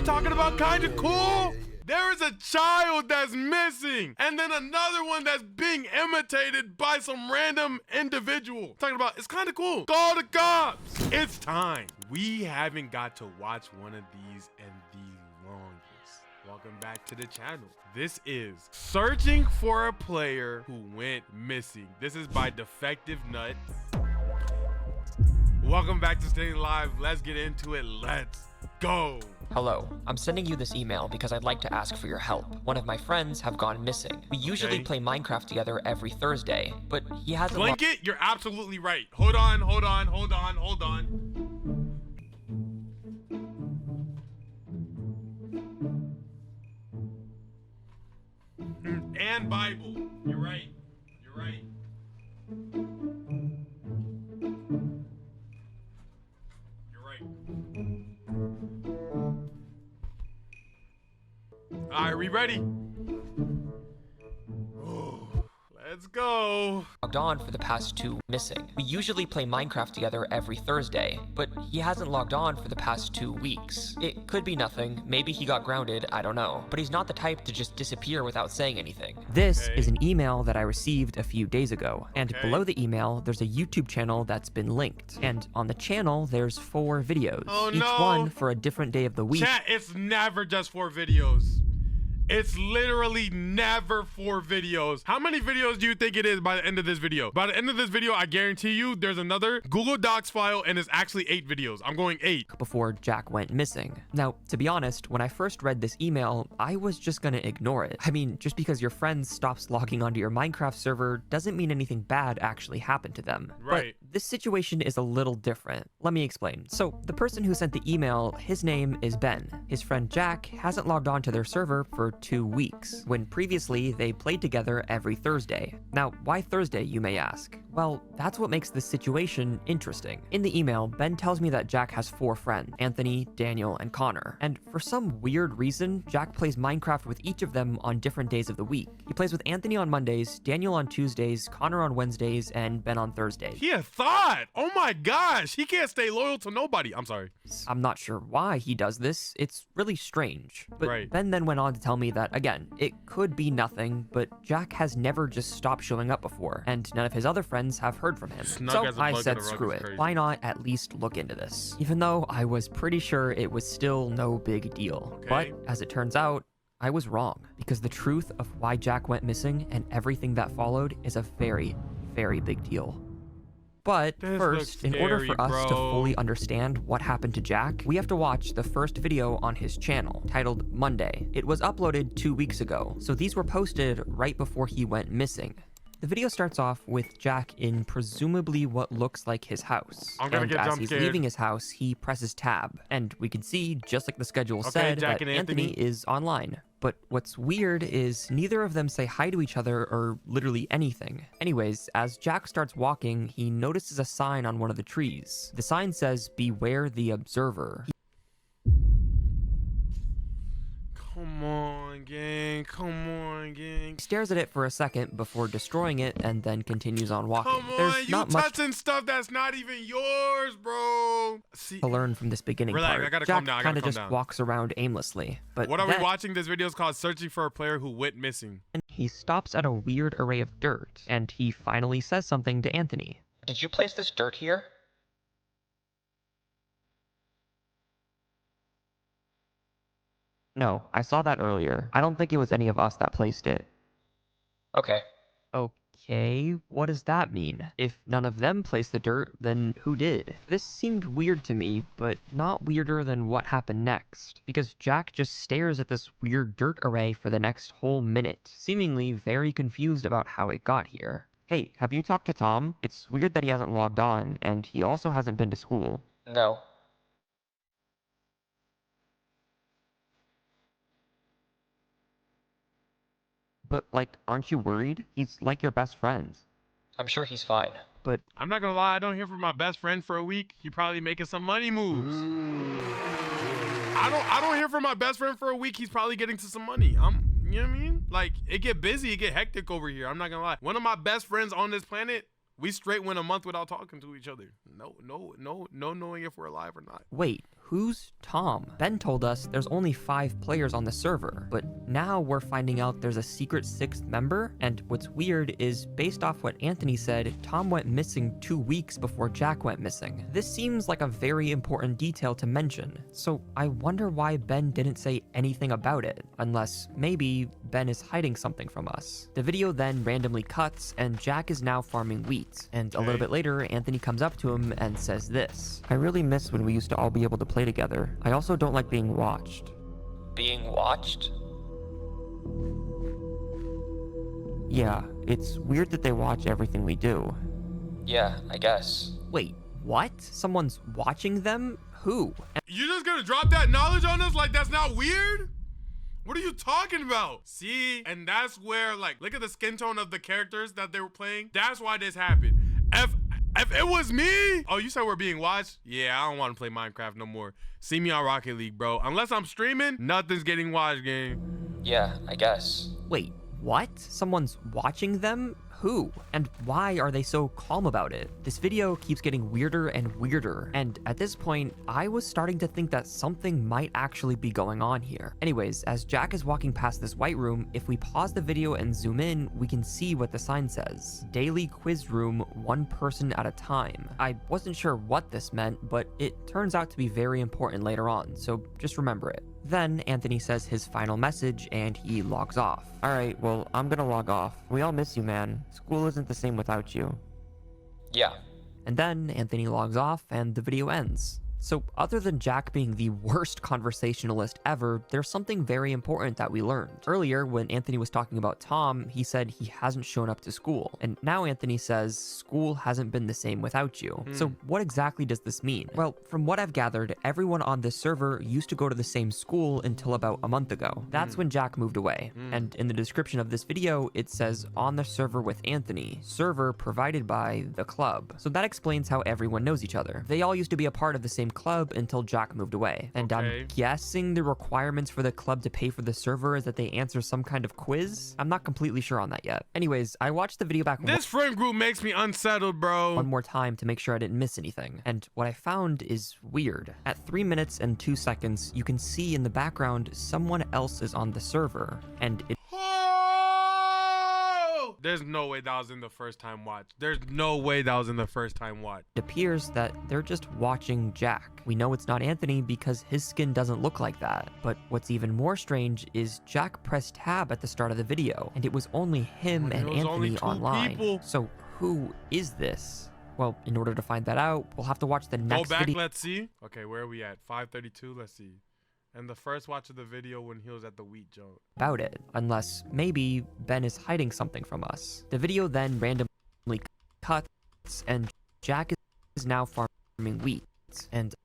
you're talking about kind of cool? There is a child that's missing, and then another one that's being imitated by some random individual. Talking about, it's kind of cool. Call the cops. It's time. We haven't got to watch one of these in the longest. Welcome back to the channel. This is Searching for a Player Who Went Missing. This is by Defective Nut. Welcome back to Staying Live. Let's get into it. Let's go. Hello, I'm sending you this email because I'd like to ask for your help. One of my friends have gone missing. We usually play Minecraft together every Thursday, but he hasn't— Blanket, you're absolutely right. Hold on. And Bible. You're right. All right, we ready? Let's go. Logged on for the past 2 missing. We usually play Minecraft together every Thursday, but he hasn't logged on for the past 2 weeks. It could be nothing. Maybe he got grounded. I don't know. But he's not the type to just disappear without saying anything. This is an email that I received a few days ago. And below the email, there's a YouTube channel that's been linked. And on the channel, there's 4 videos. Each one for a different day of the week. Chat, it's never just 4 videos. It's literally never 4 videos. How many videos do you think it is by the end of this video? By the end of this video, I guarantee you there's another Google Docs file and it's actually 8 videos. I'm going 8. Before Jack went missing. Now, to be honest, when I first read this email, I was just gonna ignore it. I mean, just because your friend stops logging onto your Minecraft server doesn't mean anything bad actually happened to them. Right. But this situation is a little different. Let me explain. So, the person who sent the email, his name is Ben. His friend Jack hasn't logged on to their server for 2 weeks, when previously they played together every Thursday. Now, why Thursday, you may ask? Well, that's what makes this situation interesting. In the email, Ben tells me that Jack has 4 friends, Anthony, Daniel, and Connor. And for some weird reason, Jack plays Minecraft with each of them on different days of the week. He plays with Anthony on Mondays, Daniel on Tuesdays, Connor on Wednesdays, and Ben on Thursdays. He had thought. Oh my gosh. He can't stay loyal to nobody. I'm sorry. I'm not sure why he does this. It's really strange. But Ben then went on to tell me that, again, it could be nothing, but Jack has never just stopped showing up before, and none of his other friends have heard from him. So I said, screw it. Why not at least look into this? Even though I was pretty sure it was still no big deal. But as it turns out, I was wrong, because the truth of why Jack went missing and everything that followed is a very, very big deal. But first, in order for us to fully understand what happened to Jack, we have to watch the first video on his channel, titled Monday. It was uploaded 2 weeks ago, so these were posted right before he went missing. The video starts off with Jack in presumably what looks like his house. And as he's leaving his house, he presses tab. And we can see, just like the schedule said, that Anthony is online. But what's weird is neither of them say hi to each other or literally anything. Anyways, as Jack starts walking, he notices a sign on one of the trees. The sign says, "Beware the Observer." Come on, gang. He stares at it for a second before destroying it and then continues on walking. Come on, There's you not much touching stuff that's not even yours, bro. to learn from this beginning part. I gotta Jack calm down. kind of just walks around aimlessly. But what are we watching? This video is called Searching for a Player Who Went Missing. He stops at a weird array of dirt, and he finally says something to Anthony. Did you place this dirt here? No, I saw that earlier. I don't think it was any of us that placed it. Okay. Okay, what does that mean? If none of them placed the dirt, then who did? This seemed weird to me, but not weirder than what happened next. Because Jack just stares at this weird dirt array for the next whole minute, seemingly very confused about how it got here. Hey, have you talked to Tom? It's weird that he hasn't logged on, and he also hasn't been to school. No. But, like, aren't you worried? He's like your best friend. I'm sure he's fine. But I'm not gonna lie, I don't hear from my best friend for a week. He probably making some money moves. I don't hear from my best friend for a week. He's probably getting to some money. You know what I mean? Like, it get busy, it get hectic over here. I'm not gonna lie. One of my best friends on this planet, we straight went a month without talking to each other. No knowing if we're alive or not. Wait, who's Tom? Ben told us there's only 5 players on the server, but now we're finding out there's a secret 6th member, and what's weird is based off what Anthony said, Tom went missing 2 weeks before Jack went missing. This seems like a very important detail to mention, so I wonder why Ben didn't say anything about it, unless maybe Ben is hiding something from us. The video then randomly cuts, and Jack is now farming wheat, and a little bit later, Anthony comes up to him and says this: "I really miss when we used to all be able to play together. I also don't like being watched." Being watched? Yeah, it's weird that they watch everything we do. Yeah, I guess. Wait, what? Someone's watching them? Who? You just gonna drop that knowledge on us like that's not weird? What are you talking about? See, and that's where, like, look at the skin tone of the characters that they were playing. That's why this happened. If it was me, oh, you said we're being watched? Yeah, I don't want to play Minecraft no more. See me on Rocket League, bro. Unless I'm streaming, nothing's getting watched, gang. Yeah, I guess. Wait, what? Someone's watching them? Who? And why are they so calm about it? This video keeps getting weirder and weirder, and at this point, I was starting to think that something might actually be going on here. Anyways, as Jack is walking past this white room, if we pause the video and zoom in, we can see what the sign says. Daily quiz room, 1 person at a time. I wasn't sure what this meant, but it turns out to be very important later on, so just remember it. Then Anthony says his final message and he logs off. Alright, well, I'm gonna log off. We all miss you, man. School isn't the same without you. Yeah. And then Anthony logs off and the video ends. So other than Jack being the worst conversationalist ever, there's something very important that we learned. Earlier, when Anthony was talking about Tom, he said he hasn't shown up to school. And now Anthony says school hasn't been the same without you. So what exactly does this mean? Well, from what I've gathered, everyone on this server used to go to the same school until about a month ago. That's when Jack moved away. And in the description of this video, it says on the server with Anthony, server provided by the club. So that explains how everyone knows each other. They all used to be a part of the same club until Jack moved away. And I'm guessing the requirements for the club to pay for the server is that they answer some kind of quiz. I'm not completely sure on that yet. Anyways, I watched the video back This friend group makes me unsettled, bro. one more time to make sure I didn't miss anything. And what I found is weird. At 3 minutes and 2 seconds, you can see in the background someone else is on the server. And it There's no way that was in the first time watch. There's no way that was in the first time watch. appears that they're just watching Jack. We know it's not Anthony because his skin doesn't look like that. But what's even more strange is Jack pressed tab at the start of the video, and it was only him and Anthony online. So who is this? Well, in order to find that out, we'll have to watch the next video. Go back, video. let's see. Okay, where are we at? 5:32, let's see. And the first watch of the video when he was at the wheat jump. About it, unless maybe Ben is hiding something from us. The video then randomly cuts, and Jack is now farming wheat. And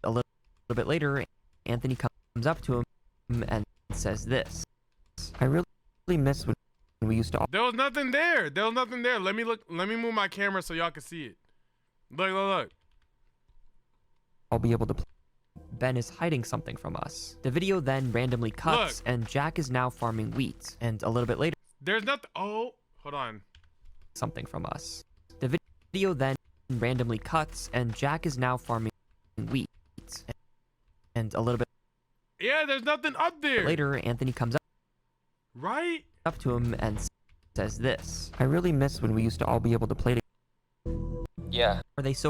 a little bit later, Anthony comes up to him and says this: "I really miss when we used to all..." There was nothing there. There was nothing there. Let me look. Let me move my camera so y'all can see it. Look. I'll be able to play. Ben is hiding something from us. The video then randomly cuts, and Jack is now farming wheat. And a little bit later, there's nothing. Oh, hold on. Something from us. The video then randomly cuts, and Jack is now farming wheat. And a little bit. Yeah, there's nothing up there. Later, Anthony comes up to him and says this: "I really miss when we used to all be able to play together." Yeah. Are they so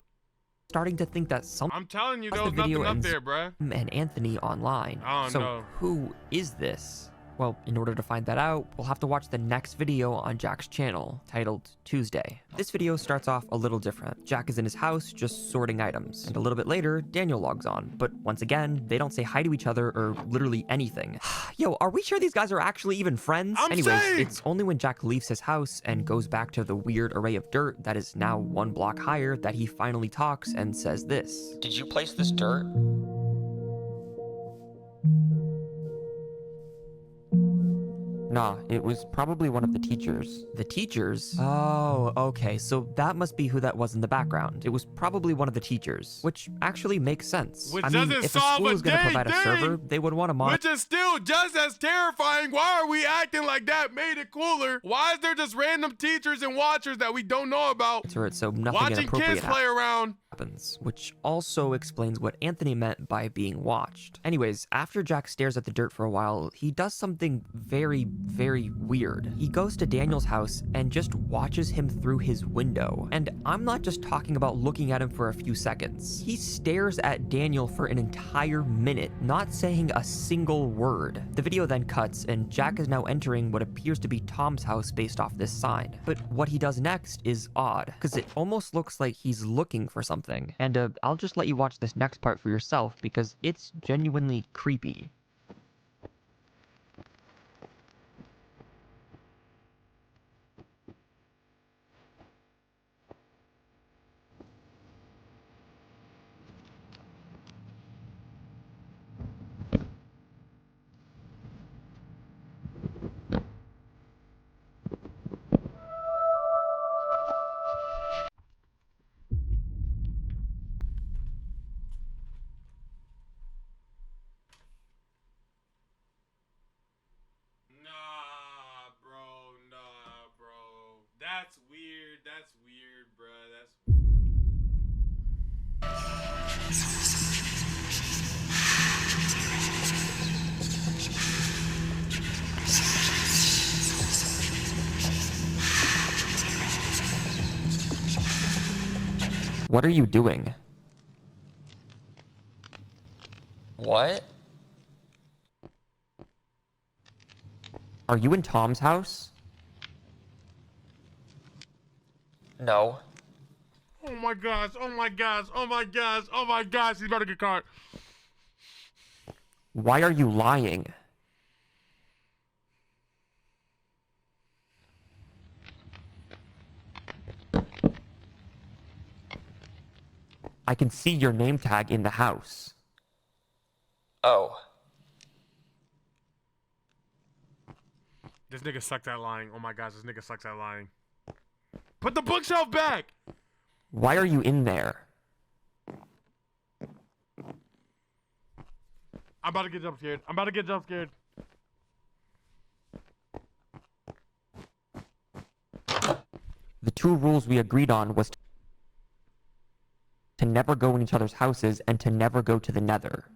starting to think that I'm telling you, there was nothing up there, bruh. And Anthony online? I don't know. Who is this? Well, in order to find that out, we'll have to watch the next video on Jack's channel, titled Tuesday. This video starts off a little different. Jack is in his house, just sorting items. And a little bit later, Daniel logs on. But once again, they don't say hi to each other or literally anything. Yo, are we sure these guys are actually even friends? Anyways, it's only when Jack leaves his house and goes back to the weird array of dirt that is now 1 block higher that he finally talks and says this: "Did you place this dirt?" Nah, it was probably one of the teachers. The teachers? Oh, okay, so that must be who that was in the background. It was probably one of the teachers, which actually makes sense. Which I mean, doesn't if a solve school a is going to dang provide a thing. server, they would want to monitor. Which is still just as terrifying. Why are we acting like that made it cooler? Why is there just random teachers and watchers that we don't know about It so nothing watching inappropriate kids play around? Happens, which also explains what Anthony meant by being watched. Anyways, after Jack stares at the dirt for a while, he does something very, very weird. He goes to Daniel's house and just watches him through his window. And I'm not just talking about looking at him for a few seconds. He stares at Daniel for an entire minute, not saying a single word. The video then cuts, and Jack is now entering what appears to be Tom's house based off this sign. But what he does next is odd, because it almost looks like he's looking for something. And I'll just let you watch this next part for yourself because it's genuinely creepy. Nah, bro. That's weird, bruh. What are you doing? What? Are you in Tom's house? No. Oh my gosh, he's about to get caught. Why are you lying? I can see your name tag in the house. Oh. This nigga sucks at lying. Oh my gosh, this nigga sucks at lying. Put the bookshelf back! Why are you in there? I'm about to get jump scared. The two rules we agreed on was to never go in each other's houses and to never go to the Nether.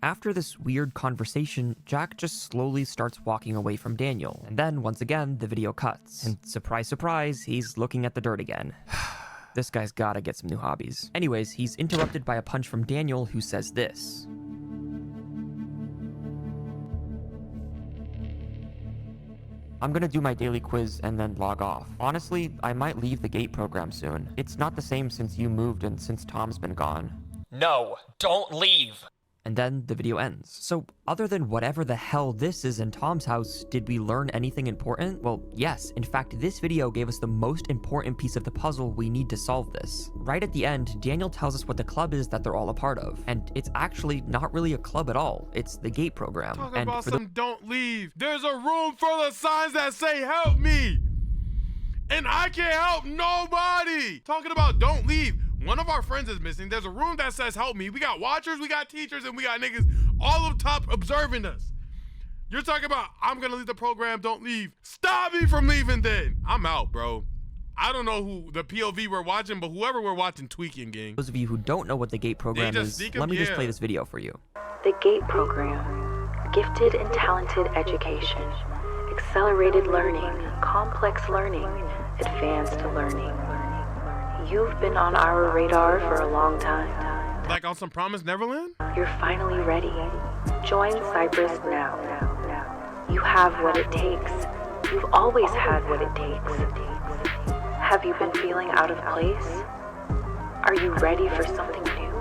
After this weird conversation, Jack just slowly starts walking away from Daniel. And then, once again, the video cuts. And surprise, surprise, he's looking at the dirt again. This guy's gotta get some new hobbies. Anyways, he's interrupted by a punch from Daniel, who says this. I'm gonna do my daily quiz and then log off. Honestly, I might leave the gate program soon. It's not the same since you moved and since Tom's been gone. No, don't leave. And then the video ends. So other than whatever the hell this is in Tom's house, did we learn anything important? Well, yes. In fact, this video gave us the most important piece of the puzzle we need to solve this. Right at the end, Daniel tells us what the club is that they're all a part of. And it's actually not really a club at all. It's the gate program. Talking and about for some don't leave. There's a room full of signs that say help me. And I can't help nobody. Talking about don't leave. One of our friends is missing. There's a room that says help me. We got watchers, we got teachers, and we got niggas all up top observing us. You're talking about, I'm gonna leave the program, don't leave. Stop me from leaving then. I'm out, bro. I don't know who the POV we're watching, but whoever we're watching, tweaking, gang. those of you who don't know what the gate program is, let me just play this video for you. The GATE program, gifted and talented education, accelerated learning, complex learning, advanced learning. You've been on our radar for a long time. Like on some Promised Neverland? You're finally ready. Join Cypress now. You have what it takes. You've always had what it takes. Have you been feeling out of place? Are you ready for something new?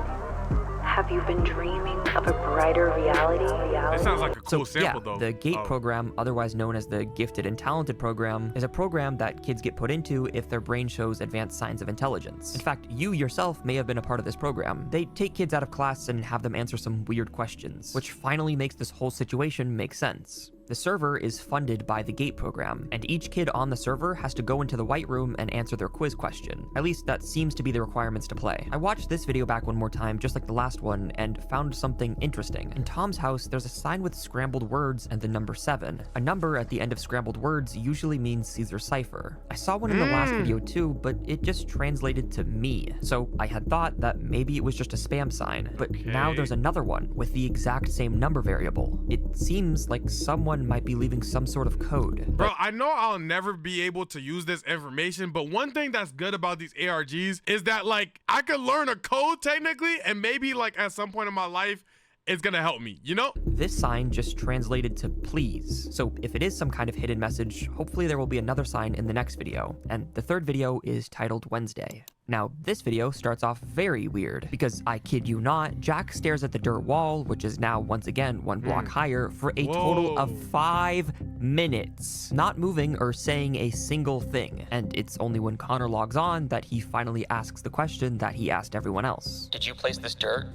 have you been dreaming of a brighter reality? It sounds like a cool sample, yeah, though. The GATE program, otherwise known as the Gifted and Talented program, is a program that kids get put into if their brain shows advanced signs of intelligence. In fact, you yourself may have been a part of this program. They take kids out of class and have them answer some weird questions, which finally makes this whole situation make sense. The server is funded by the GATE program, and each kid on the server has to go into the white room and answer their quiz question. At least that seems to be the requirements to play. I watched this video back one more time, just like the last one, and found something interesting. In Tom's house, there's a sign with scrambled words and the number 7. A number at the end of scrambled words usually means Caesar's cipher. I saw one in the last video too, but it just translated to me. So I had thought that maybe it was just a spam sign, but now there's another one with the exact same number variable. It seems like someone might be leaving some sort of code. Bro, I know I'll never be able to use this information, but one thing that's good about these ARGs is that, like, I could learn a code technically, and maybe, like, at some point in my life, it's gonna help me, you know? This sign just translated to please. So if it is some kind of hidden message, hopefully there will be another sign in the next video. And the third video is titled Wednesday. Now, this video starts off very weird because, I kid you not, Jack stares at the dirt wall, which is now once again one block higher, for a total of 5 minutes, not moving or saying a single thing. And it's only when Connor logs on that he finally asks the question that he asked everyone else. Did you place this dirt?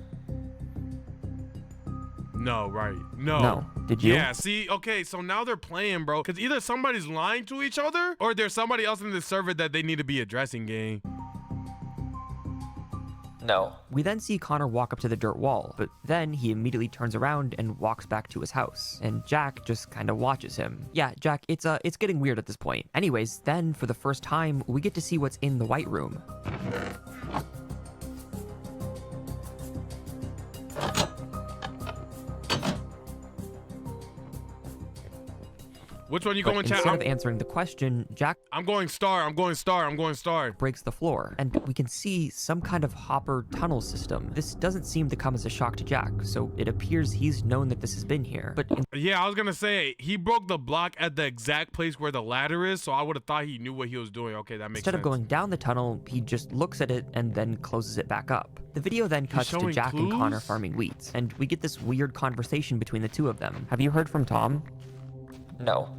No, right. No. No. Did you? Yeah, see, okay, so now they're playing, bro. Because either somebody's lying to each other, or there's somebody else in the server that they need to be addressing, gang. No. We then see Connor walk up to the dirt wall, but then he immediately turns around and walks back to his house. And Jack just kind of watches him. Yeah, Jack, it's getting weird at this point. Anyways, then for the first time, we get to see what's in the white room. Which one you But going, chat? instead of answering the question, Jack I'm going star. I'm going star. I'm going star. breaks the floor, and we can see some kind of hopper tunnel system. This doesn't seem to come as a shock to Jack, so it appears he's known that this has been here. But Yeah, I was gonna say, he broke the block at the exact place where the ladder is, so I would have thought he knew what he was doing. Okay, that makes instead sense. of going down the tunnel, he just looks at it and then closes it back up. The video then cuts to showing Jack and Connor clues? farming wheat, and we get this weird conversation between the two of them. Have you heard from Tom? No.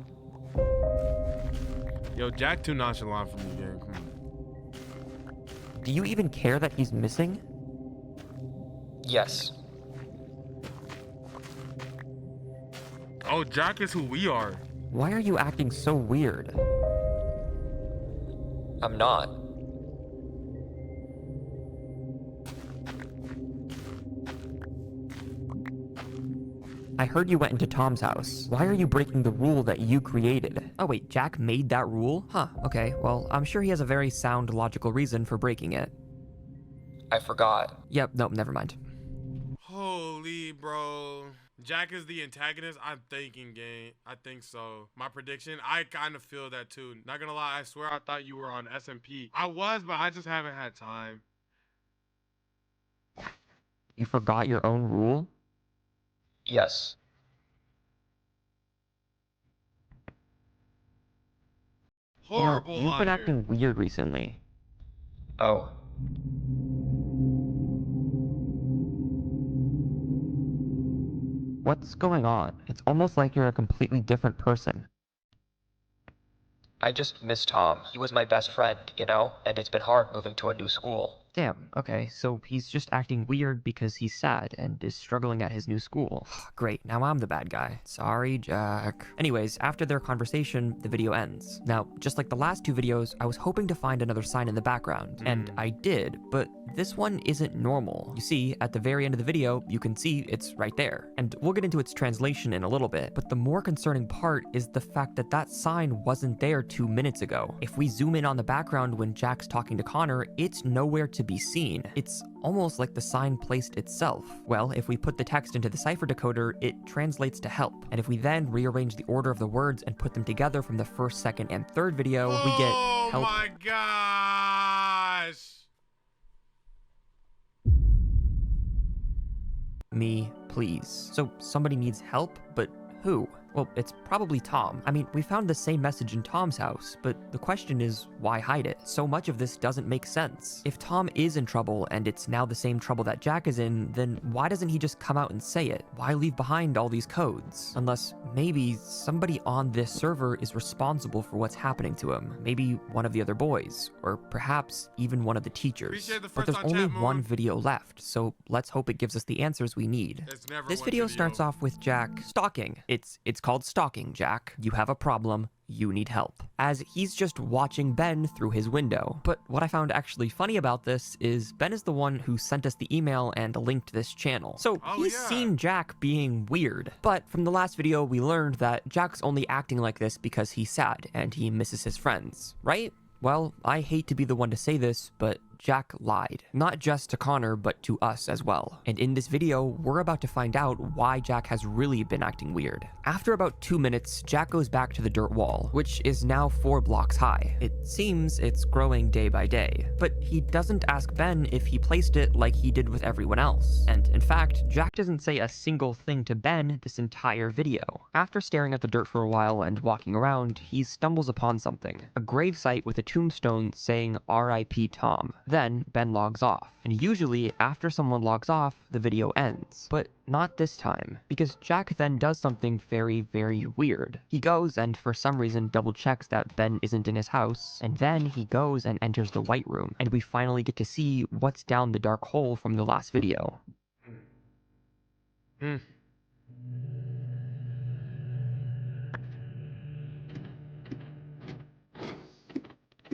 Yo, Jack too nonchalant for me, gang. Come on. Do you even care that he's missing? Yes. Oh, Jack is who we are. Why are you acting so weird? I'm not. I heard you went into Tom's house. Why are you breaking the rule that you created? Oh wait, Jack made that rule? Huh, okay, well, I'm sure he has a very sound, logical reason for breaking it. I forgot. Yep, nope, never mind. Holy, bro. Jack is the antagonist? I'm thinking, gang. I think so. My prediction, I kind of feel that too. Not gonna lie, I swear I thought you were on SMP. I was, but I just haven't had time. You forgot your own rule? Yes. Horrible. You've been liar. acting weird recently. Oh. What's going on? It's almost like you're a completely different person. I just miss Tom. He was my best friend, you know, and it's been hard moving to a new school. Damn, okay, so he's just acting weird because he's sad and is struggling at his new school. Great, now I'm the bad guy. Sorry, Jack. Anyways, after their conversation, the video ends. Now, just like the last two videos, I was hoping to find another sign in the background, and I did, but this one isn't normal. You see, at the very end of the video, you can see it's right there. And we'll get into its translation in a little bit, but the more concerning part is the fact that that sign wasn't there 2 minutes ago. If we zoom in on the background when Jack's talking to Connor, it's nowhere to be seen. It's almost like the sign placed itself. Well, if we put the text into the cipher decoder, it translates to help. And if we then rearrange the order of the words and put them together from the first, second, and third video, we get help. Oh my gosh. Me, please. So somebody needs help, but who? Well, it's probably Tom. I mean, we found the same message in Tom's house, but the question is, why hide it? So much of this doesn't make sense. If Tom is in trouble and it's now the same trouble that Jack is in, then why doesn't he just come out and say it? Why leave behind all these codes? Unless maybe somebody on this server is responsible for what's happening to him. Maybe one of the other boys, or perhaps even one of the teachers. But there's only one video left, so let's hope it gives us the answers we need. This video starts off with Jack stalking. It's called stalking, Jack. You have a problem. You need help. As he's just watching Ben through his window. But what I found actually funny about this is Ben is the one who sent us the email and linked this channel. So he's seen Jack being weird. But from the last video, we learned that Jack's only acting like this because he's sad and he misses his friends, right? Well, I hate to be the one to say this, but Jack lied. Not just to Connor, but to us as well. And in this video, we're about to find out why Jack has really been acting weird. After about 2 minutes, Jack goes back to the dirt wall, which is now 4 blocks high. It seems it's growing day by day. But he doesn't ask Ben if he placed it like he did with everyone else. And in fact, Jack doesn't say a single thing to Ben this entire video. After staring at the dirt for a while and walking around, he stumbles upon something. A gravesite with a tombstone saying R.I.P. Tom. Then Ben logs off. And usually after someone logs off, the video ends. But not this time, because Jack then does something very, very weird. He goes and for some reason double checks that Ben isn't in his house, and then he goes and enters the white room, and we finally get to see what's down the dark hole from the last video.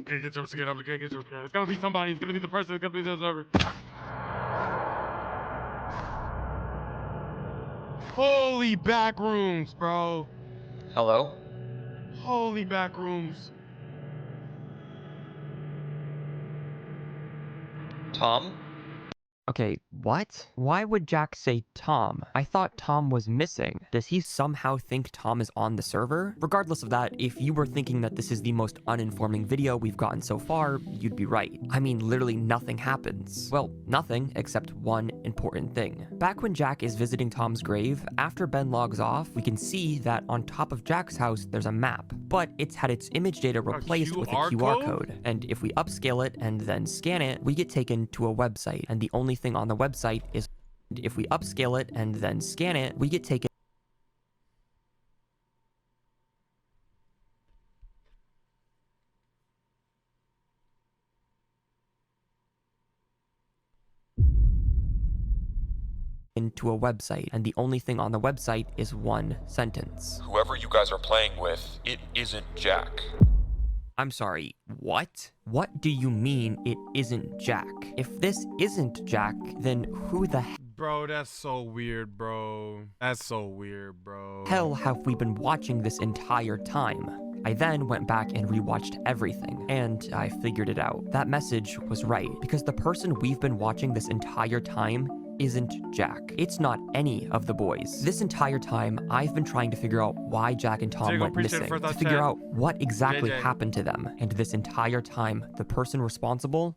Can't get jump scared. Can't get jump scared. It's gonna be somebody. It's gonna be the person. It's gonna be the server. Holy back rooms, bro. Hello? Holy back rooms. Tom? Okay, what? Why would Jack say Tom? I thought Tom was missing. Does he somehow think Tom is on the server? Regardless of that, if you were thinking that this is the most uninforming video we've gotten so far, you'd be right. I mean, literally nothing happens. Well, nothing except one important thing. Back when Jack is visiting Tom's grave, after Ben logs off, we can see that on top of Jack's house, there's a map, but it's had its image data replaced with a QR code. And if we upscale it and then scan it, we get taken to a website, and the only thing on the website is, if we upscale it and then scan it, we get taken into a website, and the only thing on the website is one sentence. Whoever you guys are playing with, it isn't Jack. I'm sorry, what? What do you mean it isn't Jack? If this isn't Jack, then who the Bro, that's so weird, bro. That's so weird, bro. hell have we been watching this entire time? I then went back and rewatched everything, and I figured it out. That message was right, because the person we've been watching this entire time isn't Jack. It's not any of the boys. This entire time, I've been trying to figure out why Jack and Tom went missing, to figure out what exactly happened to them. And this entire time, the person responsible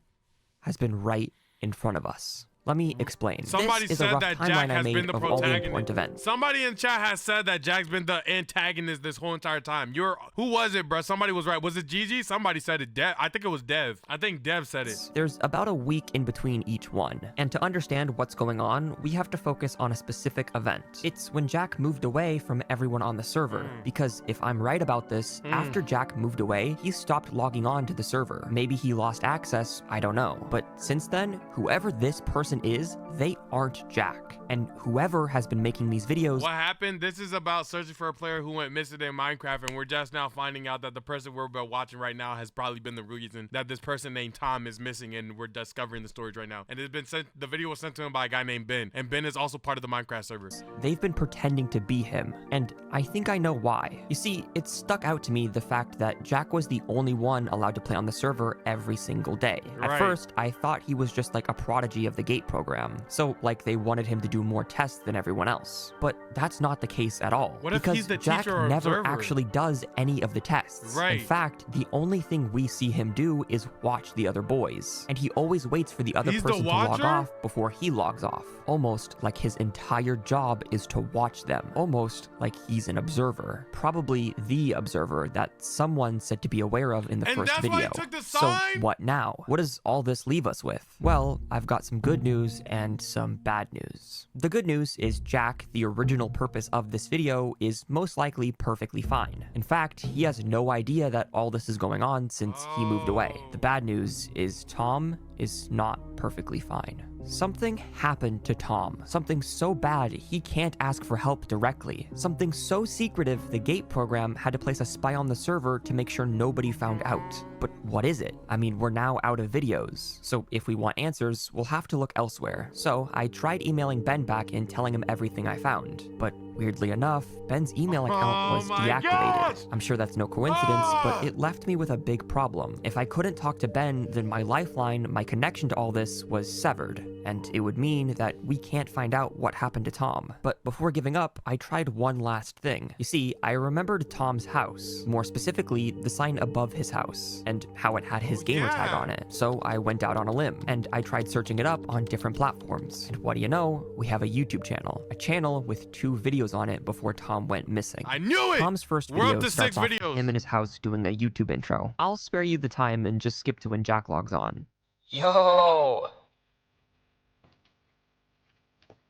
has been right in front of us. Let me explain. Somebody this is a said rough that timeline Jack I has made been the of all the important protagonist. events. Somebody in chat has said that Jack's been the antagonist this whole entire time. Who was it, bro? Somebody was right. Was it Gigi? Somebody said it. I think it was Dev. I think Dev said it. There's about a week in between each one. And to understand what's going on, we have to focus on a specific event. It's when Jack moved away from everyone on the server. Because if I'm right about this, after Jack moved away, he stopped logging on to the server. Maybe he lost access, I don't know. But since then, whoever this person is, they aren't Jack. And whoever has been making these videos... What happened? This is about searching for a player who went missing in Minecraft, and we're just now finding out that the person we're watching right now has probably been the reason that this person named Tom is missing, and we're discovering the stories right now. And it's been sent, the video was sent to him by a guy named Ben, and Ben is also part of the Minecraft server. They've been pretending to be him, and I think I know why. You see, it stuck out to me the fact that Jack was the only one allowed to play on the server every single day. At first, I thought he was just like a prodigy of the gate program. So, like, they wanted him to do more tests than everyone else. But that's not the case at all. What if because he's the Jack teacher or never observer? actually does any of the tests. Right. In fact, the only thing we see him do is watch the other boys. And he always waits for the other He's the person to log watcher? off before he logs off. Almost like his entire job is to watch them. Almost like he's an observer. Probably the observer that someone said to be aware of in the And first that's why he video. took the So sign? what now? What does all this leave us with? Well, I've got some good news and some bad news. The good news is Jack, the original purpose of this video, is most likely perfectly fine. In fact, he has no idea that all this is going on since he moved away. The bad news is Tom is not perfectly fine. Something happened to Tom. Something so bad he can't ask for help directly. Something so secretive the Gate program had to place a spy on the server to make sure nobody found out. But what is it? I mean, we're now out of videos, so if we want answers, we'll have to look elsewhere. So I tried emailing Ben back and telling him everything I found. But weirdly enough, Ben's email account was my deactivated. gosh! I'm sure that's no coincidence, but it left me with a big problem. If I couldn't talk to Ben, then my lifeline, my connection to all this, was severed. And it would mean that we can't find out what happened to Tom. But before giving up, I tried one last thing. You see, I remembered Tom's house, more specifically, the sign above his house, and how it had his gamer tag on it. So I went out on a limb, and I tried searching it up on different platforms. And what do you know? We have a YouTube channel. A channel with 2 videos on it before Tom went missing. I knew it! Tom's first We're up video to starts 6 off videos. him in his house doing a YouTube intro. I'll spare you the time and just skip to when Jack logs on. Yo!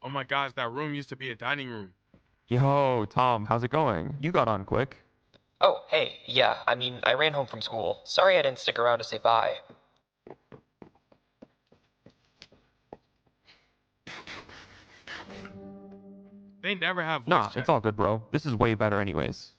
Oh my gosh, that room used to be a dining room. Yo, Tom, how's it going? You got on quick. Oh, hey, yeah, I mean, I ran home from school. Sorry I didn't stick around to say bye. They never have voice Nah, chat. it's all good, bro. This is way better anyways.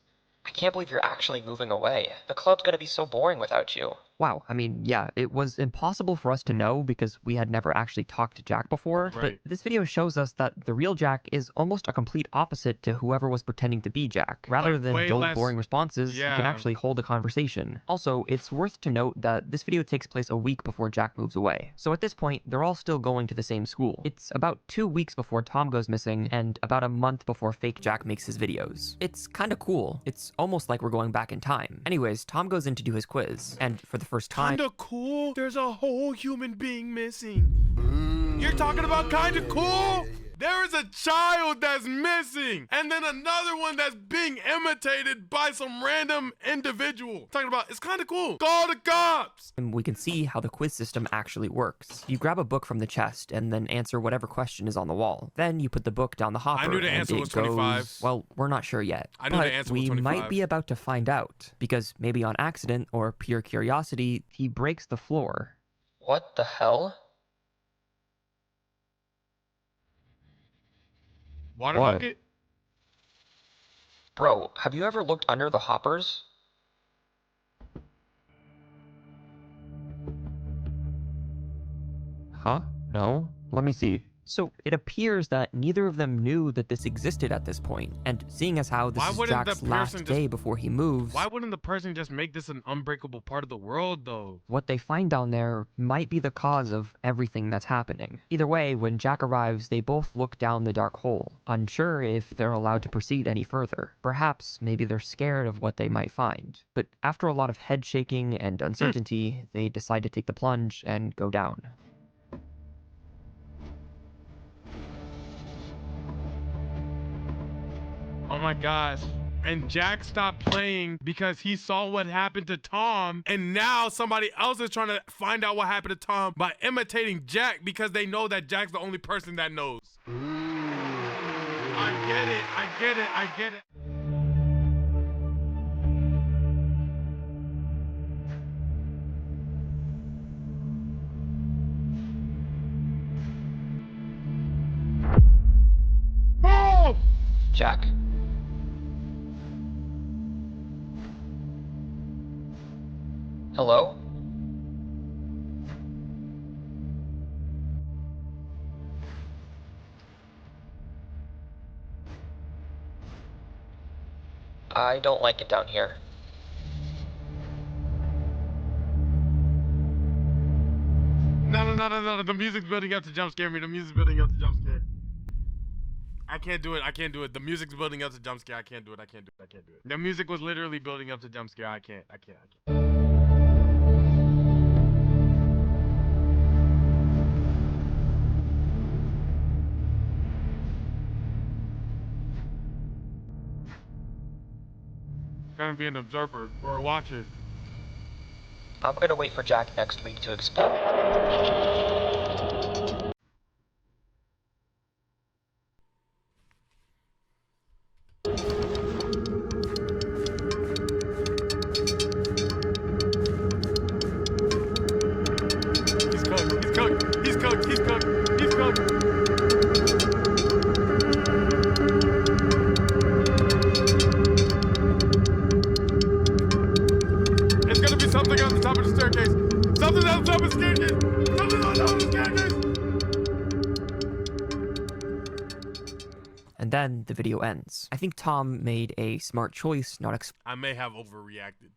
I can't believe you're actually moving away. The club's gonna be so boring without you. Wow, I mean, yeah, it was impossible for us to know because we had never actually talked to Jack before, but Right. this video shows us that the real Jack is almost a complete opposite to whoever was pretending to be Jack. Rather than way dull, less- boring responses, you yeah. can actually hold a conversation. Also, it's worth to note that this video takes place a week before Jack moves away. So at this point, they're all still going to the same school. It's about 2 weeks before Tom goes missing, and about a month before fake Jack makes his videos. It's kinda cool. It's almost like we're going back in time. Anyways, Tom goes in to do his quiz, and for the first time... Kinda cool? There's a whole human being missing. You're talking about kinda cool? There is a child that's missing, and then another one that's being imitated by some random individual. Talking about, it's kind of cool. Call the cops. And we can see how the quiz system actually works. You grab a book from the chest and then answer whatever question is on the wall. Then you put the book down the hopper. I knew the and answer it was 25. goes- Well, we're not sure yet. I knew but the answer was we 25. might be about to find out, because maybe on accident or pure curiosity, he breaks the floor. What the hell? Water What? bucket? Bro, have you ever looked under the hoppers? Huh? No? Let me see. So it appears that neither of them knew that this existed at this point, and seeing as how this Why is wouldn't Jack's the last person day just- before he moves, Why wouldn't the person just make this an unbreakable part of the world, though? what they find down there might be the cause of everything that's happening. Either way, when Jack arrives, they both look down the dark hole, unsure if they're allowed to proceed any further. Perhaps maybe they're scared of what they might find. But after a lot of head shaking and uncertainty, they decide to take the plunge and go down. Oh my gosh. And Jack stopped playing because he saw what happened to Tom, and now somebody else is trying to find out what happened to Tom by imitating Jack because they know that Jack's the only person that knows. I get it, I get it, I get it. Oh! Jack. Hello? I don't like it down here. No, no, No. The music's building up to jump scare me. The music's building up to jump scare. I can't do it. The music's building up to jump scare. I can't do it. The music was literally building up to jump scare. I can't. Trying to be an observer or a watcher. I'm gonna wait for Jack next week to explain. He's cooked. It's gonna be something on the top of the staircase. Something on the top of the staircase. And then the video ends. I think Tom made a smart choice not I may have overreacted.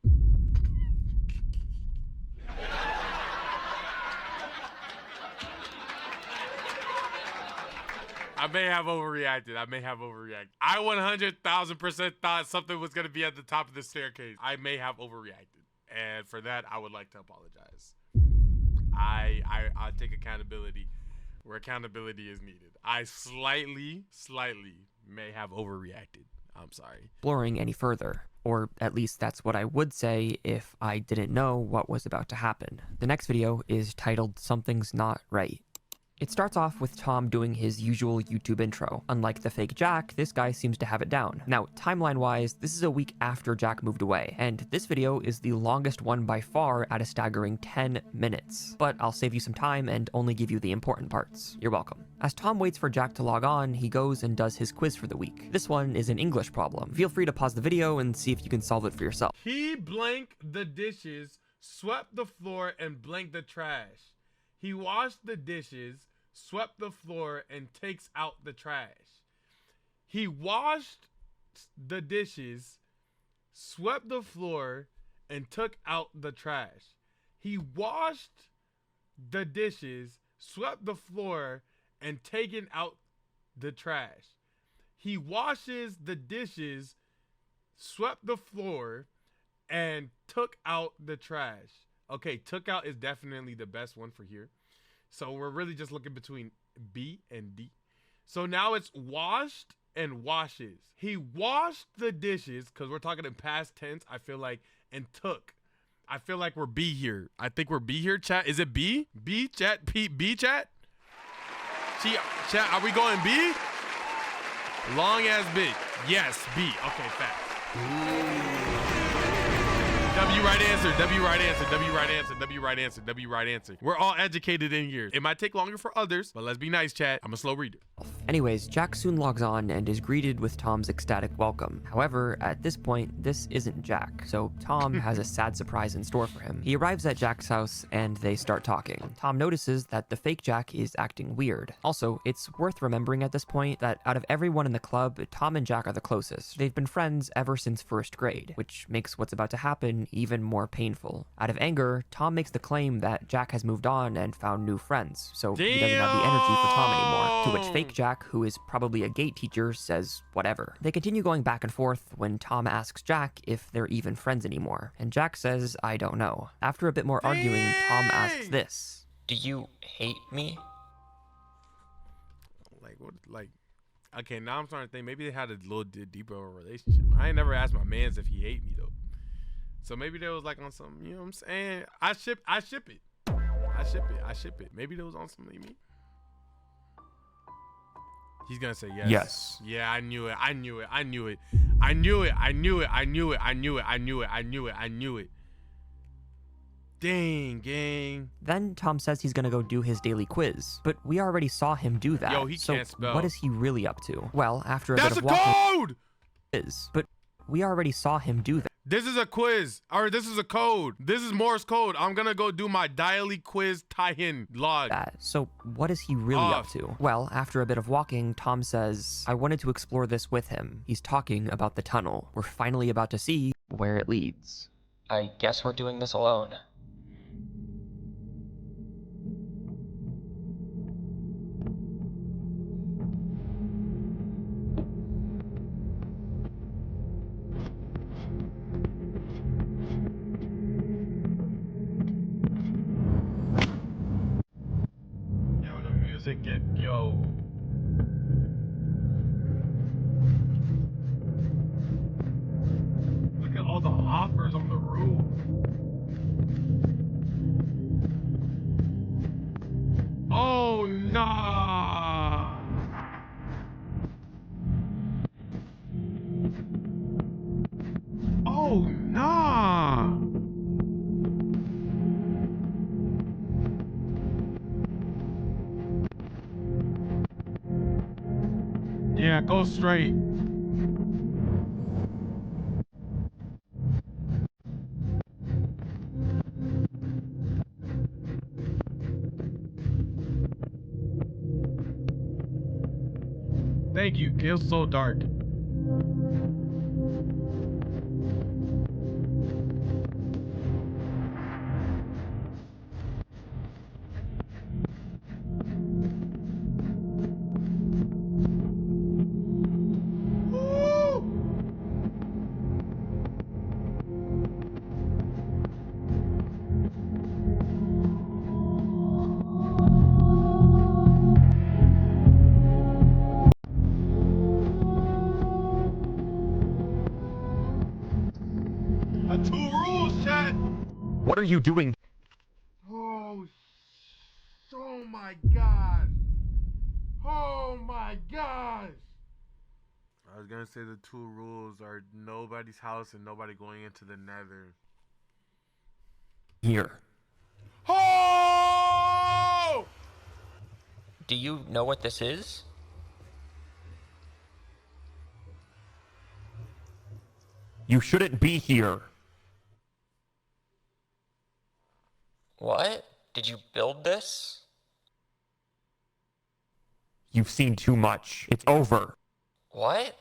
I may have overreacted. I 100,000% thought something was going to be at the top of the staircase. I may have overreacted. And for that, I would like to apologize. I take accountability where accountability is needed. I slightly may have overreacted. I'm sorry. exploring any further. Or at least that's what I would say if I didn't know what was about to happen. The next video is titled Something's Not Right. It starts off with Tom doing his usual YouTube intro. Unlike the fake Jack, this guy seems to have it down. Now, timeline-wise, this is a week after Jack moved away, and this video is the longest one by far at a staggering 10 minutes. But I'll save you some time and only give you the important parts. You're welcome. As Tom waits for Jack to log on, he goes and does his quiz for the week. This one is an English problem. Feel free to pause the video and see if you can solve it for yourself. He blanked the dishes, swept the floor, and blanked the trash. He washed the dishes, swept the floor, and takes out the trash. He washed the dishes, swept the floor, and took out the trash. He washed the dishes, swept the floor, and taken out the trash. He washes the dishes, swept the floor, and took out the trash. Okay, took out is definitely the best one for here. So we're really just looking between B and D. So now it's washed and washes. He washed the dishes, because we're talking in past tense, I feel like, and took. I feel like we're B here. I think we're B here, chat. Is it B? B, chat? B, chat? Chat, are we going B? Long as B. Yes, B. Okay, fast. W right answer. We're all educated in here. It might take longer for others, but let's be nice, chat. I'm a slow reader. Anyways, Jack soon logs on and is greeted with Tom's ecstatic welcome. However, at this point, this isn't Jack, so Tom has a sad surprise in store for him. He arrives at Jack's house and they start talking. Tom notices that the fake Jack is acting weird. Also, it's worth remembering at this point that out of everyone in the club, Tom and Jack are the closest. They've been friends ever since first grade, which makes what's about to happen even more painful. Out of anger, Tom makes the claim that Jack has moved on and found new friends, so he doesn't have the energy for Tom anymore, to which fake Jack, who is probably a gate teacher, says whatever. They continue going back and forth when Tom asks Jack if they're even friends anymore, and Jack says, I don't know. After a bit more arguing, Tom asks this. Do you hate me? Like, what, like, okay, now I'm starting to think maybe they had a little deeper of a relationship. I ain't never asked my mans if he hate me, though. So maybe they was like on some, you know what I'm saying? I ship it. Maybe they was on something, me. He's gonna say yes. Yes. Yeah, I knew it. Dang, gang. Then Tom says he's gonna go do his daily quiz, but we already saw him do that. Yo, he can't spell. What is he really up to? Well, after a That's bit a of walking, code! but we already saw him do that. This is a quiz, or this is a code. This is Morse code. I'm gonna go do my daily quiz tie-in log. So what is he really up to? Well, after a bit of walking, Tom says, I wanted to explore this with him. He's talking about the tunnel. We're finally about to see where it leads. I guess we're doing this alone. shit, yo. Look at all the hoppers on the roof. Oh, nah. Oh, nah. Yeah, go straight. Thank you. Feels so dark. Two rules, chat. What are you doing? Oh my god. Oh my gosh. I was gonna say the two rules are nobody's house and nobody going into the nether. Here. Oh! Do you know what this is? You shouldn't be here. What? Did you build this? You've seen too much. It's over. What?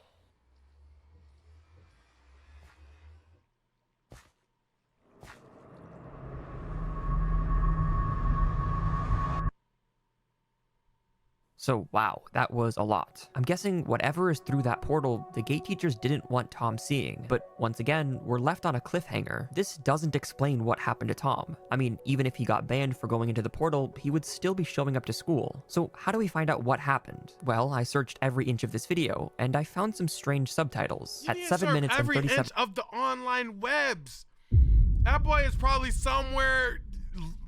So wow, that was a lot. I'm guessing whatever is through that portal, the gate teachers didn't want Tom seeing. But once again, we're left on a cliffhanger. This doesn't explain what happened to Tom. I mean, even if he got banned for going into the portal, he would still be showing up to school. So how do we find out what happened? Well, I searched every inch of this video, and I found some strange subtitles. At 7 minutes and 37 inch of the online webs. That boy is probably somewhere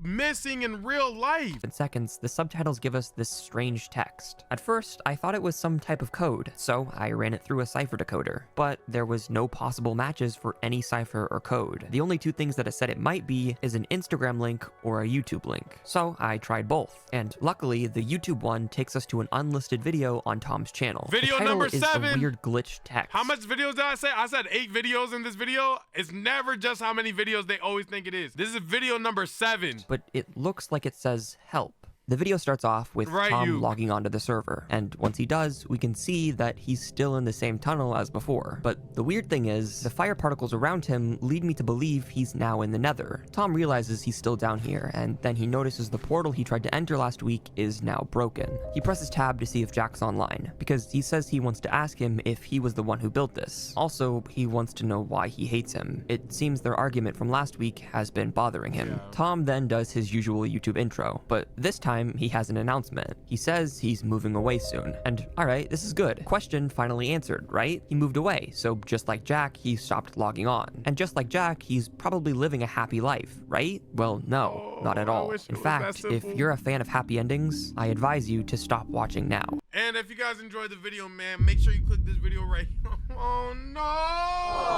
missing in real life. seconds, the subtitles give us this strange text. At first, I thought it was some type of code, so I ran it through a cipher decoder, but there was no possible matches for any cipher or code. The only two things that it said it might be is an Instagram link or a YouTube link. So I tried both, and luckily the YouTube one takes us to an unlisted video on Tom's channel. Video the number is 7. A weird glitch text. How much videos did I say? I said 8 videos in this video. It's never just how many videos they always think it is. This is video number 7. But it looks like it says help. The video starts off with Tom logging onto the server, and once he does, we can see that he's still in the same tunnel as before. But the weird thing is, the fire particles around him lead me to believe he's now in the nether. Tom realizes he's still down here, and then he notices the portal he tried to enter last week is now broken. He presses tab to see if Jack's online, because he says he wants to ask him if he was the one who built this. Also, he wants to know why he hates him. It seems their argument from last week has been bothering him. Tom then does his usual YouTube intro, but this time he has an announcement. He says he's moving away soon. And alright, this is good. Question finally answered, right? He moved away, so just like Jack, he stopped logging on. And just like Jack, he's probably living a happy life, right? Well, no, not at all. In fact, if you're a fan of happy endings, I advise you to stop watching now. And if you guys enjoyed the video, man, make sure you click this video right here. Oh no!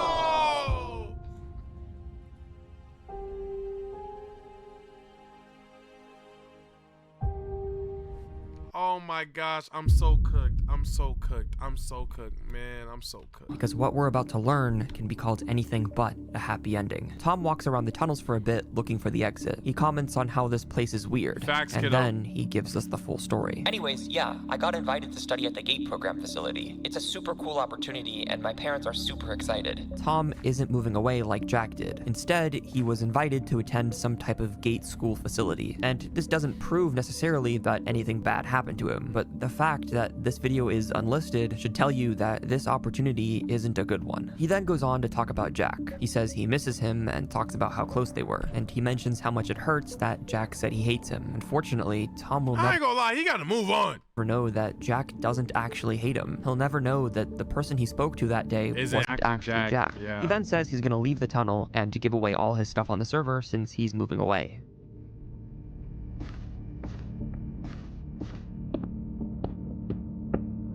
Oh my gosh, I'm so cooked. I'm so cooked. I'm so cooked, man. I'm so cooked. Because what we're about to learn can be called anything but a happy ending. Tom walks around the tunnels for a bit looking for the exit. He comments on how this place is weird. Facts, and kiddo. then he gives us the full story. Anyways, yeah, I got invited to study at the GATE program facility. It's a super cool opportunity, and my parents are super excited. Tom isn't moving away like Jack did. Instead, he was invited to attend some type of GATE school facility. And this doesn't prove necessarily that anything bad happened to him, but the fact that this video video is unlisted should tell you that this opportunity isn't a good one. He then goes on to talk about Jack. He says he misses him and talks about how close they were, and he mentions how much it hurts that Jack said he hates him. Unfortunately, Tom will I ain't gonna lie, he gotta move on. never know that Jack doesn't actually hate him. He'll never know that the person he spoke to that day wasn't actually Jack. Yeah. He then says he's gonna leave the tunnel and to give away all his stuff on the server since he's moving away.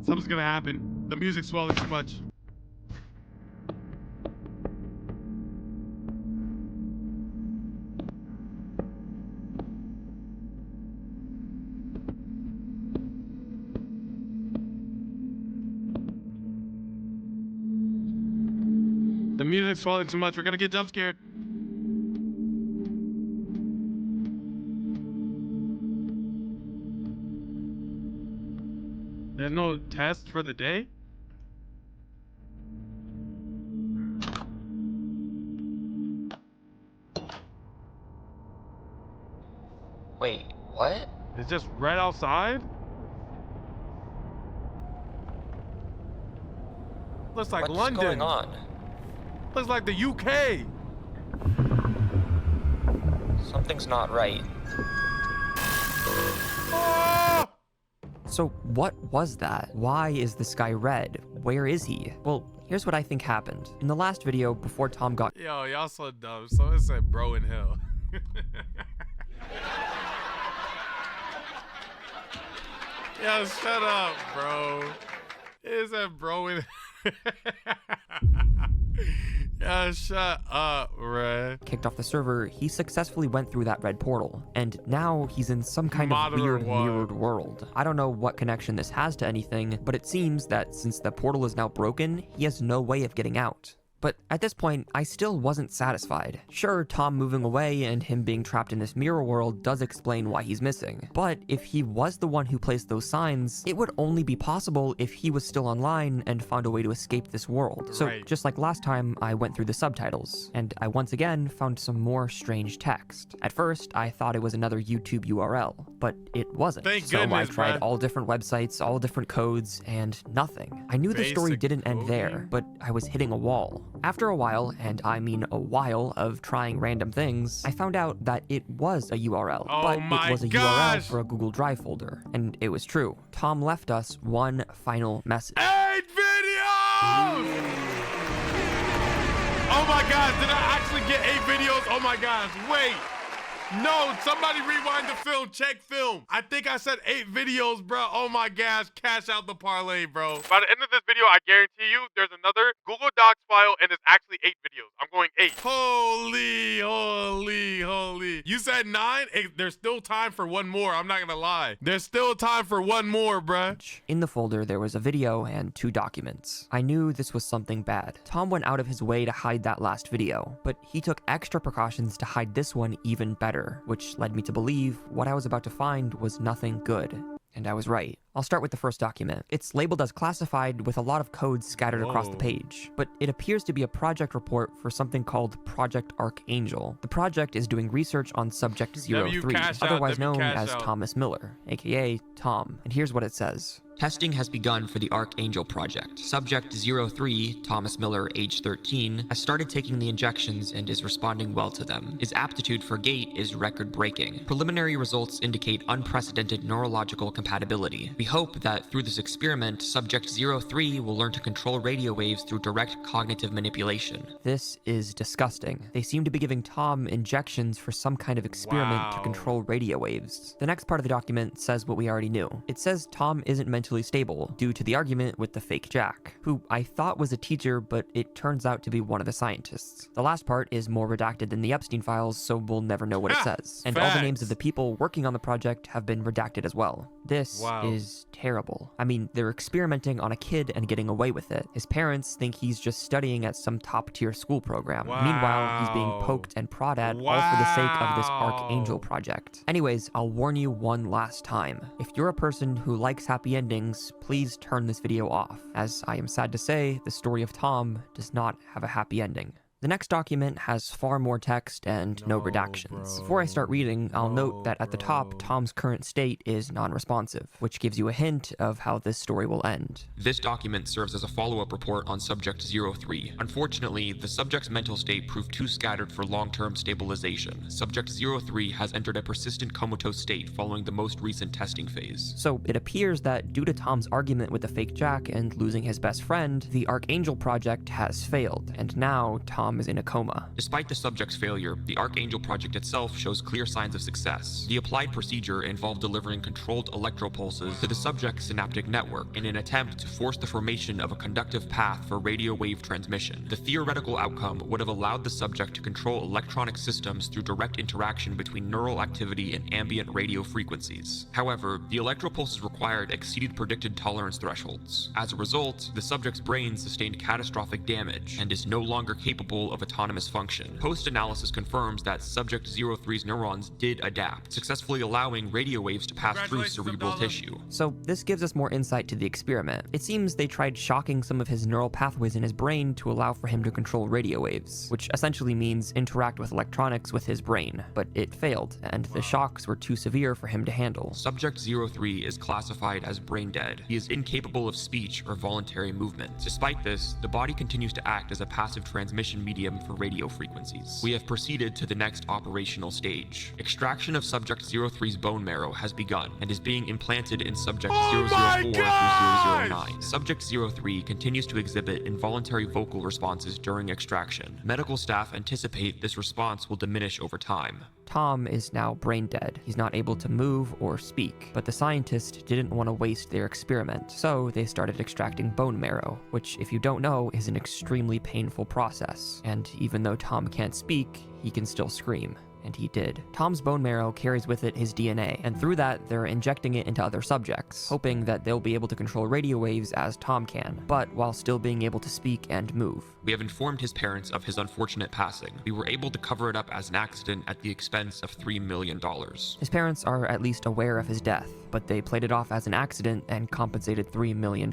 Something's gonna happen. The music's swelling too much. The music's swelling too much. We're gonna get jump scared. There's no test for the day? Wait, what? It's just red outside? Looks like What's London. going on? Looks like the UK. Something's not right. Oh! So what was that? Why is the sky red? Where is he? Well, here's what I think happened. In the last video, before Tom got Yo, y'all so dumb. So it said bro in hell. Yo, shut up, bro. It said bro in Yo, shut up, man. kicked off the server, he successfully went through that red portal, and now he's in some kind of Modern weird world. mirrored world. I don't know what connection this has to anything, but it seems that since the portal is now broken, he has no way of getting out. But at this point, I still wasn't satisfied. Sure, Tom moving away and him being trapped in this mirror world does explain why he's missing. But if he was the one who placed those signs, it would only be possible if he was still online and found a way to escape this world. So Right. just like last time, I went through the subtitles, and I once again found some more strange text. At first, I thought it was another YouTube URL, but it wasn't. Thank so I goodness, tried bruh. all different websites, all different codes, and nothing. I knew the story Basic didn't end there, coding. but I was hitting a wall. After a while, and I mean a while, of trying random things, I found out that it was a URL, Oh but my it was a gosh. URL for a Google Drive folder, and it was true. Tom left us one final message. 8 videos! Oh my gosh, did I actually get 8 videos? Oh my gosh, wait. No, somebody rewind the film, check film. I think I said 8 videos, bro. Oh my gosh, cash out the parlay, bro. By the end of this video, I guarantee you there's another Google Docs file and it's actually 8 videos. I'm going 8. Holy. You said 9? There's still time for one more. I'm not gonna lie. There's still time for one more, bruh. In the folder, there was a video and 2 documents. I knew this was something bad. Tom went out of his way to hide that last video, but he took extra precautions to hide this one even better, which led me to believe what I was about to find was nothing good. And I was right. I'll start with the first document. It's labeled as classified with a lot of codes scattered across the Whoa. page, but it appears to be a project report for something called Project Archangel. The project is doing research on Subject 03, cash out, otherwise W known cash as out. Thomas Miller, aka Tom. And here's what it says. Testing has begun for the Archangel project. Subject 03, Thomas Miller, age 13, has started taking the injections and is responding well to them. His aptitude for gait is record-breaking. Preliminary results indicate unprecedented neurological compatibility. We hope that through this experiment, Subject 03 will learn to control radio waves through direct cognitive manipulation. This is disgusting. They seem to be giving Tom injections for some kind of experiment to Wow. control radio waves. The next part of the document says what we already knew. It says Tom isn't mentally stable due to the argument with the fake Jack, who I thought was a teacher, but it turns out to be one of the scientists. The last part is more redacted than the Epstein files, so we'll never know what it says. And all the names of the people working on the project have been redacted as well. This Wow. is terrible. I mean, they're experimenting on a kid and getting away with it. His parents think he's just studying at some top-tier school program. Meanwhile, he's being Wow. poked and prod at all for the sake of this Wow. Archangel project. Anyways, I'll warn you one last time. If you're a person who likes happy endings, please turn this video off, as I am sad to say, the story of Tom does not have a happy ending. The next document has far more text and no redactions. Before I start reading, I'll note that at the top, Tom's current state is non-responsive, which gives you a hint of how this story will end. This document serves as a follow-up report on Subject 03. Unfortunately, the subject's mental state proved too scattered for long-term stabilization. Subject 03 has entered a persistent comatose state following the most recent testing phase. So it appears that due to Tom's argument with the fake Jack and losing his best friend, the Archangel project has failed, and now Tom is in a coma. Despite the subject's failure, the Archangel project itself shows clear signs of success. The applied procedure involved delivering controlled electropulses to the subject's synaptic network in an attempt to force the formation of a conductive path for radio wave transmission. The theoretical outcome would have allowed the subject to control electronic systems through direct interaction between neural activity and ambient radio frequencies. However, the electropulses required exceeded predicted tolerance thresholds. As a result, the subject's brain sustained catastrophic damage and is no longer capable of autonomous function. Post-analysis confirms that Subject 03's neurons did adapt, successfully allowing radio waves to pass through cerebral tissue. So this gives us more insight to the experiment. It seems they tried shocking some of his neural pathways in his brain to allow for him to control radio waves, which essentially means interact with electronics with his brain. But it failed, and the shocks were too severe for him to handle. Subject 03 is classified as brain dead. He is incapable of speech or voluntary movement. Despite this, the body continues to act as a passive transmission medium for radio frequencies. We have proceeded to the next operational stage. Extraction of Subject 03's bone marrow has begun and is being implanted in Subject 004 through 009. Subject 03 continues to exhibit involuntary vocal responses during extraction. Medical staff anticipate this response will diminish over time. Tom is now brain dead. He's not able to move or speak, but the scientists didn't want to waste their experiment, so they started extracting bone marrow, which, if you don't know, is an extremely painful process. And even though Tom can't speak, he can still scream. And he did. Tom's bone marrow carries with it his DNA, and through that, they're injecting it into other subjects, hoping that they'll be able to control radio waves as Tom can, but while still being able to speak and move. We have informed his parents of his unfortunate passing. We were able to cover it up as an accident at the expense of $3 million. His parents are at least aware of his death, but they played it off as an accident and compensated $3 million.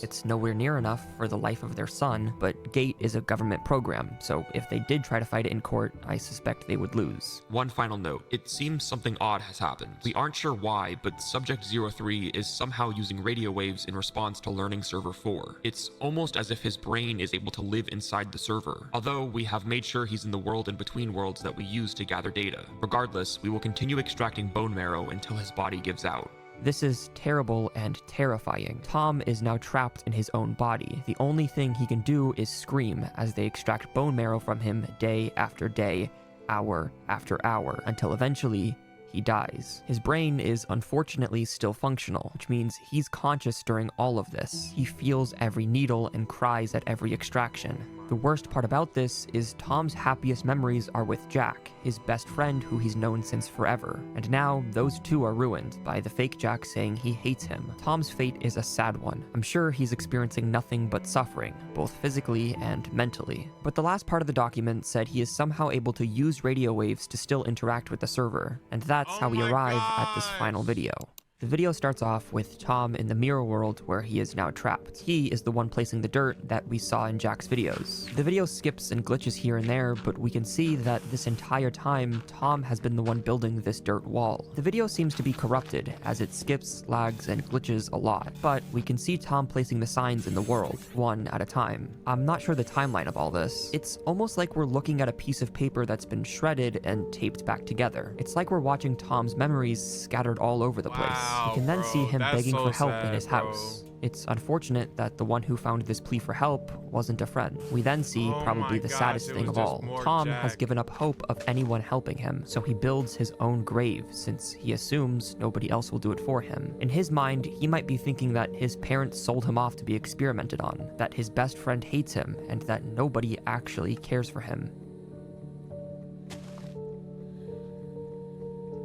It's nowhere near enough for the life of their son, but GATE is a government program, so if they did try to fight it in court, I suspect they would lose. One final note. It seems something odd has happened. We aren't sure why, but Subject 03 is somehow using radio waves in response to Learning Server 4. It's almost as if his brain is able to live inside the server, although we have made sure he's in the world in between worlds that we use to gather data. Regardless, we will continue extracting bone marrow until his body gives out. This is terrible and terrifying. Tom is now trapped in his own body. The only thing he can do is scream as they extract bone marrow from him day after day, hour after hour, until eventually he dies. His brain is unfortunately still functional, which means he's conscious during all of this. He feels every needle and cries at every extraction. The worst part about this is Tom's happiest memories are with Jack, his best friend who he's known since forever. And now, those two are ruined by the fake Jack saying he hates him. Tom's fate is a sad one. I'm sure he's experiencing nothing but suffering, both physically and mentally. But the last part of the document said he is somehow able to use radio waves to still interact with the server, and that's how we arrive at this final video. The video starts off with Tom in the mirror world where he is now trapped. He is the one placing the dirt that we saw in Jack's videos. The video skips and glitches here and there, but we can see that this entire time, Tom has been the one building this dirt wall. The video seems to be corrupted, as it skips, lags, and glitches a lot, but we can see Tom placing the signs in the world, one at a time. I'm not sure the timeline of all this. It's almost like we're looking at a piece of paper that's been shredded and taped back together. It's like we're watching Tom's memories scattered all over the place. You can then see him begging for help in his house. It's unfortunate that the one who found this plea for help wasn't a friend. We then see probably the saddest thing of all. Tom has given up hope of anyone helping him, so he builds his own grave since he assumes nobody else will do it for him. In his mind, he might be thinking that his parents sold him off to be experimented on, that his best friend hates him, and that nobody actually cares for him.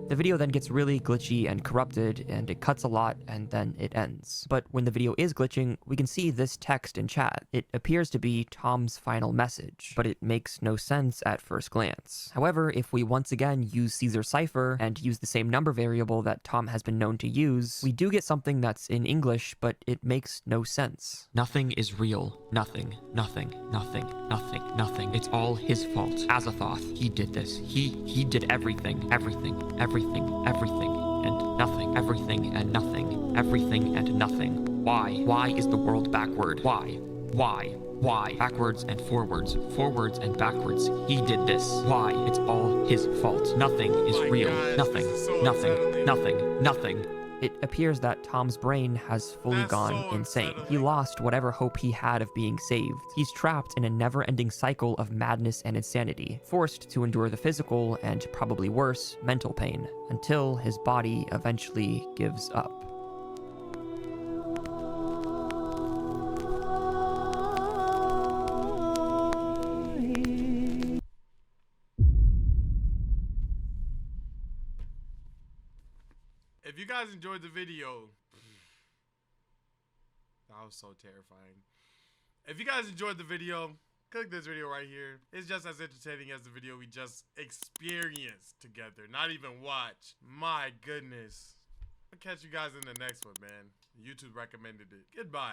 The video then gets really glitchy and corrupted, and it cuts a lot, and then it ends. But when the video is glitching, we can see this text in chat. It appears to be Tom's final message, but it makes no sense at first glance. However, if we once again use Caesar cipher and use the same number variable that Tom has been known to use, we do get something that's in English, but it makes no sense. Nothing is real. Nothing. Nothing. Nothing. Nothing. Nothing. It's all his fault. Azathoth, he did this. He did everything. Everything. Everything. Everything. And nothing. Everything and nothing. Everything and nothing. Why? Why is the world backward? Why? Why? Why? Backwards and forwards. Forwards and backwards. He did this. Why? It's all his fault. Nothing is real. Nothing. Nothing. Nothing. Nothing. It appears that Tom's brain has fully gone insane. He lost whatever hope he had of being saved. He's trapped in a never-ending cycle of madness and insanity, forced to endure the physical and, probably worse, mental pain, until his body eventually gives up. If you guys enjoyed the video, that was so terrifying. If you guys enjoyed the video, click this video right here. It's just as entertaining as the video we just experienced together, not even watch. My goodness. I'll catch you guys in the next one, man. YouTube recommended it. Goodbye.